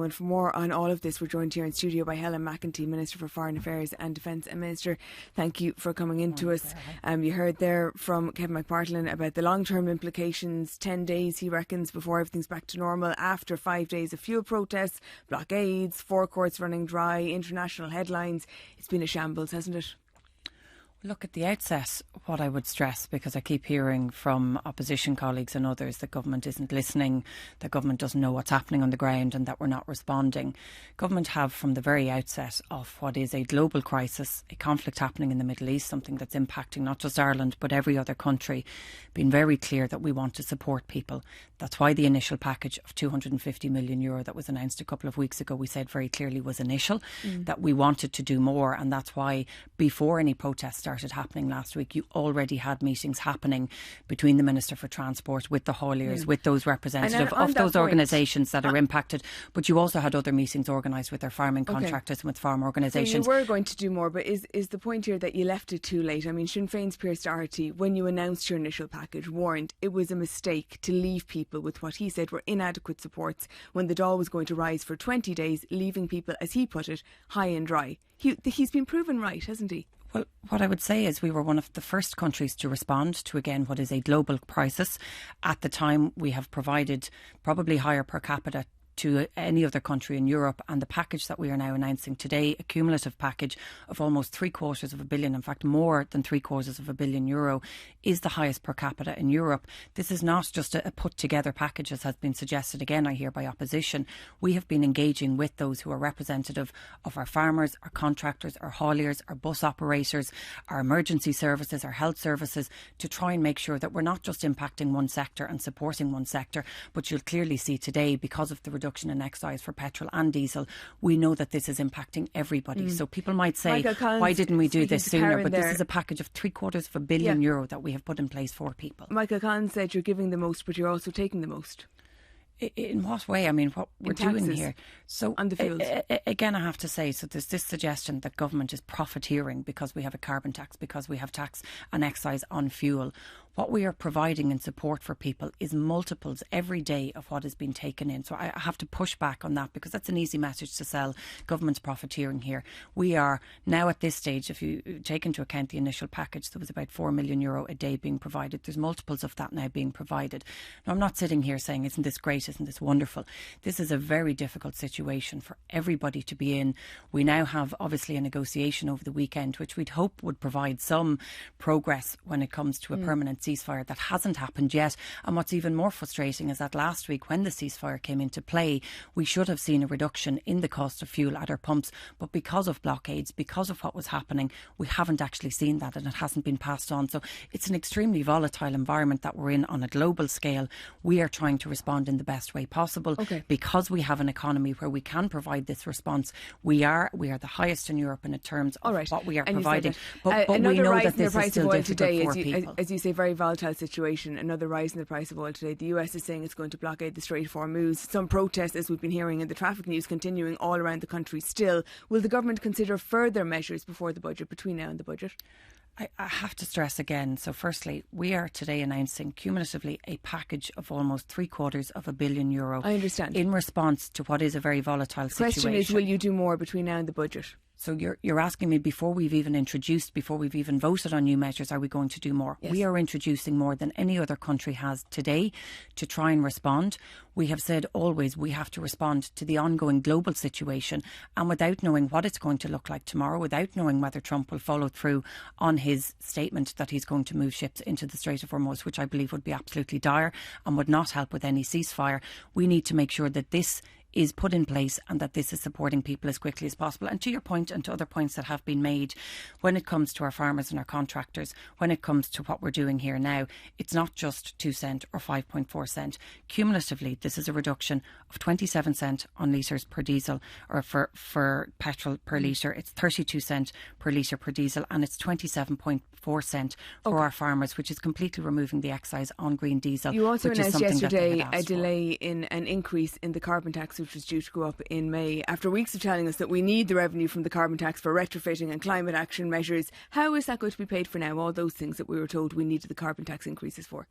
And for more on all of this, we're joined here in studio by Helen McEntee, Minister for Foreign Affairs and Defence. And Minister, thank you for coming in to us. You heard there from Kevin McPartlin about the long-term implications. 10 days, he reckons, before everything's back to normal, after 5 days of fuel protests, blockades, forecourts running dry, international headlines. It's been a shambles, hasn't it? Look, at the outset, what I would stress, because I keep hearing from opposition colleagues and others that government isn't listening, that government doesn't know what's happening on the ground and that we're not responding. Government have, from the very outset of what is a global crisis, a conflict happening in the Middle East, something that's impacting not just Ireland but every other country, been very clear that we want to support people. That's why the initial package of €250 million that was announced a couple of weeks ago, we said very clearly was initial, that we wanted to do more. And that's why before any protests started happening last week, you already had meetings happening between the Minister for Transport, with the hauliers, with those representatives of those organisations that are impacted. But you also had other meetings organised with their farming contractors and with farm organisations. So you were going to do more, but is the point here that you left it too late? I mean, Sinn Féin's Pearse Doherty, when you announced your initial package, warned it was a mistake to leave people with what he said were inadequate supports when the Dáil was going to rise for 20 days, leaving people, as he put it, high and dry. He's been proven right, hasn't he? Well, what I would say is we were one of the first countries to respond to, again, what is a global crisis. At the time, we have provided probably higher per capita to any other country in Europe, and the package that we are now announcing today, a cumulative package of almost €750 million, in fact more than €750 million, is the highest per capita in Europe. This is not just a put together package, as has been suggested again, I hear, by opposition. We have been engaging with those who are representative of our farmers, our contractors, our hauliers, our bus operators, our emergency services, our health services, to try and make sure that we're not just impacting one sector and supporting one sector, but you'll clearly see today, because of the reduction in excise for petrol and diesel, we know that this is impacting everybody. So people might say, why didn't we do this sooner? But this is a package of €750 million that we have put in place for people. Michael Collins said you're giving the most, but you're also taking the most. In what way? I mean, what we're doing here. So on the fuels. Again, I have to say, so there's this suggestion that government is profiteering because we have a carbon tax, because we have tax and excise on fuel. What we are providing in support for people is multiples every day of what has been taken in. So I have to push back on that, because that's an easy message to sell. Government's profiteering here. We are now at this stage, if you take into account the initial package, there was about €4 million a day being provided. There's multiples of that now being provided. Now, I'm not sitting here saying, isn't this great? Isn't this wonderful? This is a very difficult situation for everybody to be in. We now have obviously a negotiation over the weekend, which we'd hope would provide some progress when it comes to a permanent ceasefire. That hasn't happened yet. And what's even more frustrating is that last week, when the ceasefire came into play, we should have seen a reduction in the cost of fuel at our pumps. But because of blockades, because of what was happening, we haven't actually seen that, and it hasn't been passed on. So it's an extremely volatile environment that we're in on a global scale. We are trying to respond in the best way possible. Because we have an economy where we can provide this response. We are the highest in Europe in terms of what we are providing. But we know that this is still difficult for people. As you say, very volatile situation. Another rise in the price of oil today. The US is saying it's going to blockade the Strait of Hormuz. Some protests, as we've been hearing in the traffic news, continuing all around the country still. Will the government consider further measures before the budget, between now and the budget? I have to stress again. So firstly, we are today announcing cumulatively a package of almost €750 million. I understand. In response to what is a very volatile situation. The question is, will you do more between now and the budget? So you're asking me, before we've even voted on new measures, are we going to do more? Yes. We are introducing more than any other country has today to try and respond. We have said always we have to respond to the ongoing global situation, and without knowing what it's going to look like tomorrow, without knowing whether Trump will follow through on his statement that he's going to move ships into the Strait of Hormuz, which I believe would be absolutely dire and would not help with any ceasefire. We need to make sure that this is put in place and that this is supporting people as quickly as possible. And to your point, and to other points that have been made, when it comes to our farmers and our contractors, when it comes to what we're doing here now, it's not just 2 cent or 5.4 cent. Cumulatively, this is a reduction of 27 cent on litres per diesel, or for petrol per litre. It's 32 cent per litre per diesel, and it's 27.4 cent for our farmers, which is completely removing the excise on green diesel. You also announced yesterday a delay in an increase in the carbon tax, which was due to go up in May, after weeks of telling us that we need the revenue from the carbon tax for retrofitting and climate action measures. How is that going to be paid for now, all those things that we were told we needed the carbon tax increases for?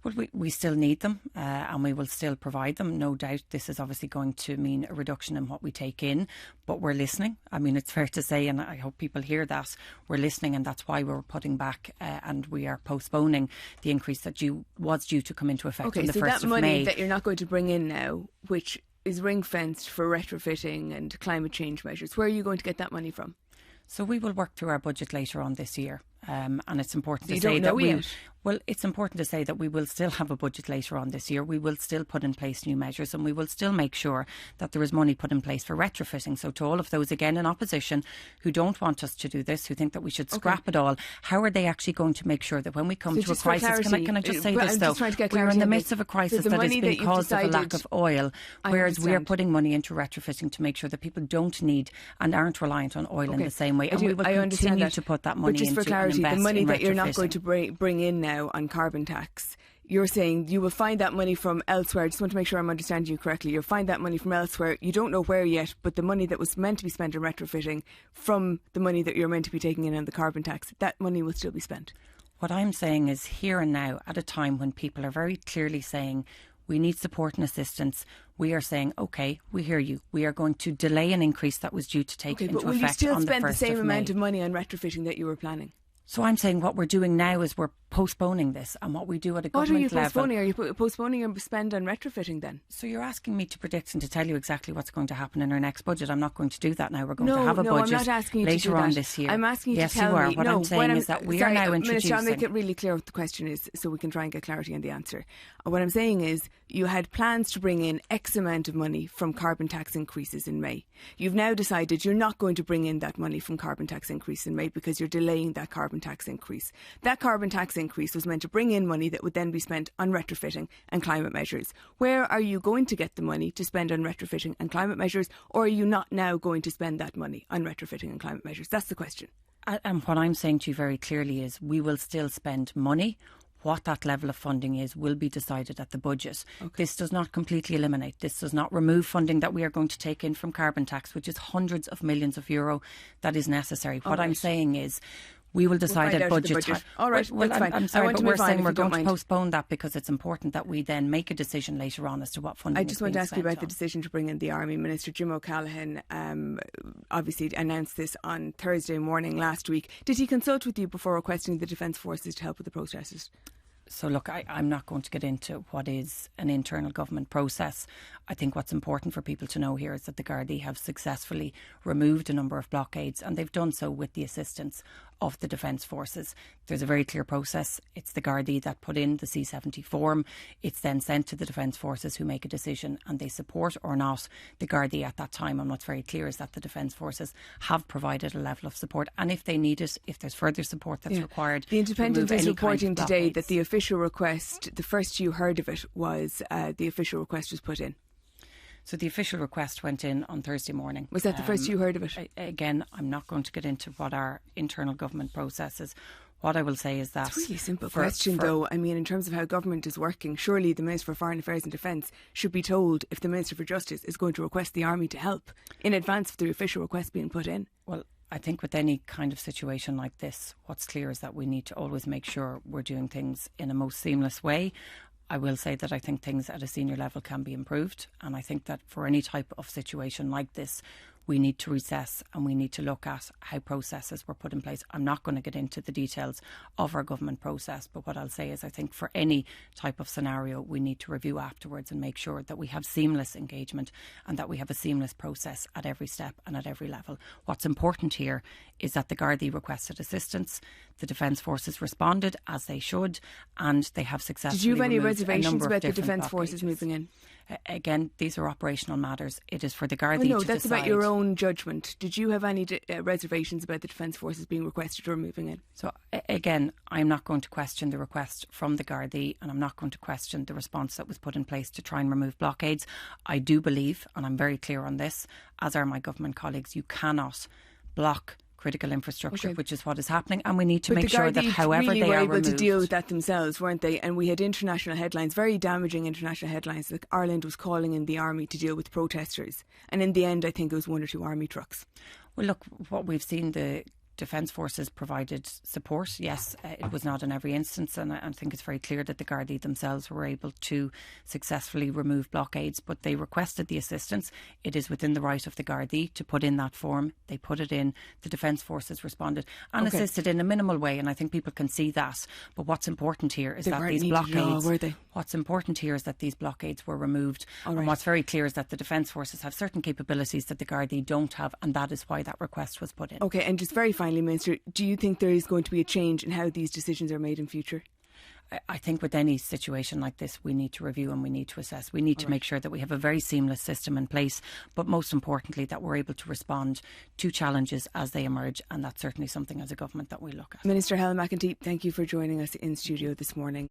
Well, we still need them and we will still provide them. No doubt this is obviously going to mean a reduction in what we take in, but we're listening. I mean, it's fair to say, and I hope people hear that, we're listening, and that's why we're putting back and we are postponing the increase that was due to come into effect on the 1st of May. Okay, so that money that you're not going to bring in now, which is ring-fenced for retrofitting and climate change measures, where are you going to get that money from? So we will work through our budget later on this year. And it's important to say that it's important to say that we will still have a budget later on this year. We will still put in place new measures, and we will still make sure that there is money put in place for retrofitting. So to all of those, again, in opposition, who don't want us to do this, who think that we should scrap it all, how are they actually going to make sure that when we come to a crisis, can I just say this though, we're in the midst of a crisis that is being caused of a lack of oil, whereas we are putting money into retrofitting to make sure that people don't need and aren't reliant on oil in the same way. And we will continue to put that money into the money that you're not going to bring in now on carbon tax, you're saying you will find that money from elsewhere. I just want to make sure I'm understanding you correctly. You'll find that money from elsewhere. You don't know where yet, but the money that was meant to be spent on retrofitting from the money that you're meant to be taking in on the carbon tax, that money will still be spent. What I'm saying is, here and now, at a time when people are very clearly saying we need support and assistance, we are saying, OK, we hear you. We are going to delay an increase that was due to take into effect on the 1st of May. But will you still spend the same amount of money on retrofitting that you were planning? So I'm saying what we're doing now is we're postponing this, and what we do at a government level... What are you postponing? Are you postponing your spend on retrofitting then? So you're asking me to predict and to tell you exactly what's going to happen in our next budget. I'm not going to do that now. We're going to have a budget I'm not asking you later to do on that. this year. I'm asking you yes, to tell you are. me... What I'm saying is that we are now introducing... Minister, I'll make it really clear what the question is so we can try and get clarity on the answer. What I'm saying is you had plans to bring in X amount of money from carbon tax increases in May. You've now decided you're not going to bring in that money from carbon tax increase in May because you're delaying that carbon tax increase. That carbon tax increase was meant to bring in money that would then be spent on retrofitting and climate measures. Where are you going to get the money to spend on retrofitting and climate measures, or are you not now going to spend that money on retrofitting and climate measures? That's the question. And what I'm saying to you very clearly is we will still spend money. What that level of funding is will be decided at the budget. Okay. This does not completely eliminate. This does not remove funding that we are going to take in from carbon tax, which is hundreds of millions of euro that is necessary. What I'm saying is we will decide at budget time. All right, well, that's fine. I'm sorry, but we're saying we're going to postpone that because it's important that we then make a decision later on as to what funding. I just want to ask you about the decision to bring in the Army. Minister Jim O'Callaghan obviously announced this on Thursday morning last week. Did he consult with you before requesting the Defence Forces to help with the protesters? So look, I'm not going to get into what is an internal government process. I think what's important for people to know here is that the Gardaí have successfully removed a number of blockades, and they've done so with the assistance of the Defence Forces. There's a very clear process. It's the Gardaí that put in the C70 form. It's then sent to the Defence Forces who make a decision, and they support or not the Gardaí at that time. And what's very clear is that the Defence Forces have provided a level of support, and if they need it, if there's further support that's required. The Independent is reporting today that the official request, the first you heard of it, was the official request was put in. So the official request went in on Thursday morning. Was that the first you heard of it? Again, I'm not going to get into what our internal government process is. What I will say is that... It's a really simple question though. I mean, in terms of how government is working, surely the Minister for Foreign Affairs and Defence should be told if the Minister for Justice is going to request the Army to help in advance of the official request being put in. Well, I think with any kind of situation like this, what's clear is that we need to always make sure we're doing things in a most seamless way. I will say that I think things at a senior level can be improved, and I think that for any type of situation like this, we need to recess and we need to look at how processes were put in place. I'm not going to get into the details of our government process, but what I'll say is I think for any type of scenario, we need to review afterwards and make sure that we have seamless engagement and that we have a seamless process at every step and at every level. What's important here is that the Gardaí requested assistance, the Defence Forces responded as they should, and they have successfully Did you have any removed reservations about the Defence blockages. Forces moving in? Again, these are operational matters. It is for the Gardaí no, to that's decide. about your own judgment. Did you have any reservations about the Defence Forces being requested or moving in? So again, I'm not going to question the request from the Gardaí, and I'm not going to question the response that was put in place to try and remove blockades. I do believe, and I'm very clear on this, as are my government colleagues, you cannot block critical infrastructure, which is what is happening, and we need to make sure that however really they were are able removed, to deal with that themselves, weren't they? And we had international headlines, very damaging international headlines, like Ireland was calling in the army to deal with protesters, and in the end I think it was 1 or 2 army trucks. Well, look, what we've seen, the Defence Forces provided support. Yes, it was not in every instance, and I think it's very clear that the Gardaí themselves were able to successfully remove blockades, but they requested the assistance. It is within the right of the Gardaí to put in that form. They put it in. The Defence Forces responded and assisted in a minimal way, and I think people can see that. But what's important here is that these blockades. What's important here is that these blockades were removed, and what's very clear is that the Defence Forces have certain capabilities that the Gardaí don't have, and that is why that request was put in. Okay, and just very finally, Minister, do you think there is going to be a change in how these decisions are made in future? I think with any situation like this, we need to review and we need to assess. We need to make sure that we have a very seamless system in place, but most importantly that we're able to respond to challenges as they emerge, and that's certainly something as a government that we look at. Minister Helen McEntee, thank you for joining us in studio this morning.